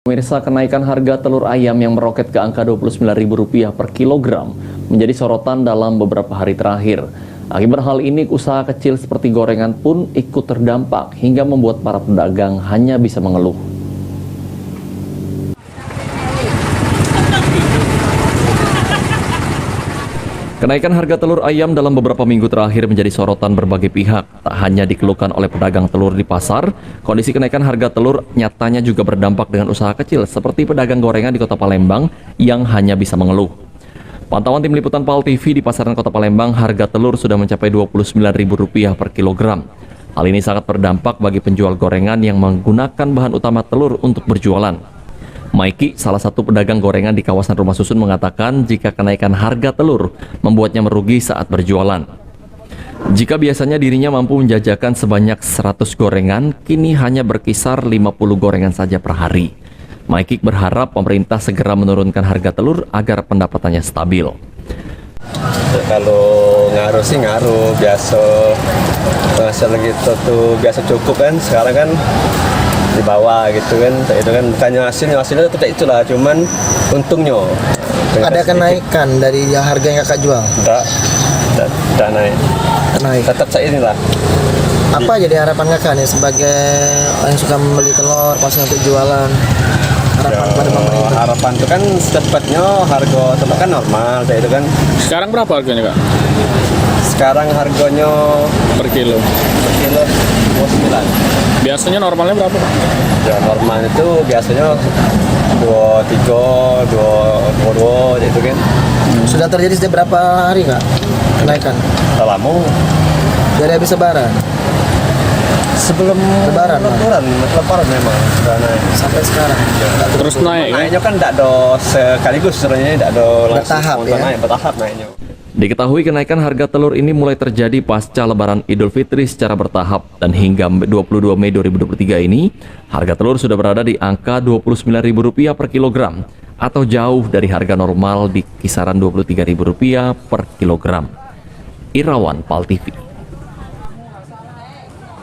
Pemirsa, kenaikan harga telur ayam yang meroket ke angka Rp29.000 per kilogram menjadi sorotan dalam beberapa hari terakhir. Akibat hal ini, usaha kecil seperti gorengan pun ikut terdampak hingga membuat para pedagang hanya bisa mengeluh. Kenaikan harga telur ayam dalam beberapa minggu terakhir menjadi sorotan berbagai pihak. Tak hanya dikeluhkan oleh pedagang telur di pasar, kondisi kenaikan harga telur nyatanya juga berdampak dengan usaha kecil seperti pedagang gorengan di Kota Palembang yang hanya bisa mengeluh. Pantauan tim liputan PAL TV di pasaran Kota Palembang, harga telur sudah mencapai Rp29.000 per kilogram. Hal ini sangat berdampak bagi penjual gorengan yang menggunakan bahan utama telur untuk berjualan. Maiki, salah satu pedagang gorengan di kawasan Rumah Susun, mengatakan jika kenaikan harga telur membuatnya merugi saat berjualan. Jika biasanya dirinya mampu menjajakan sebanyak 100 gorengan, kini hanya berkisar 50 gorengan saja per hari. Maiki berharap pemerintah segera menurunkan harga telur agar pendapatannya stabil. Kalau ngaruh sih ngaruh, biasa penghasilan gitu tuh biasa cukup kan, sekarang kan di bawah gitu kan, itu kan bukannya hasilnya tetap itulah, cuman untungnya ada kenaikan dari harga yang kakak jual? Tidak naik, tetap saya inilah. Apa jadi harapan kakak nih sebagai yang suka membeli telur pas untuk jualan? Harapan pada pemerintah? Harapan itu kan secepatnya harga telur kan normal, kayak itu kan. Sekarang berapa harganya, Kak? Sekarang harganya Per kilo? per kilo 29. Biasanya normalnya berapa, Pak? Ya normal itu biasanya 23, 22 gitu kan. Sudah terjadi setiap berapa hari kak kenaikan? Lama Dari habis lebaran? sebelum Lebaran memang sudah naik sampai sekarang? Terus naik, kan? naiknya kan tidak ada sekaligus, sebenarnya tidak ada langsung Bertahap, ya? naik, bertahap naiknya. Diketahui kenaikan harga telur ini mulai terjadi pasca Lebaran Idul Fitri secara bertahap, dan hingga 22 Mei 2023 ini harga telur sudah berada di angka Rp29.000 per kilogram atau jauh dari harga normal di kisaran Rp23.000 per kilogram. Irawan, PAL TV.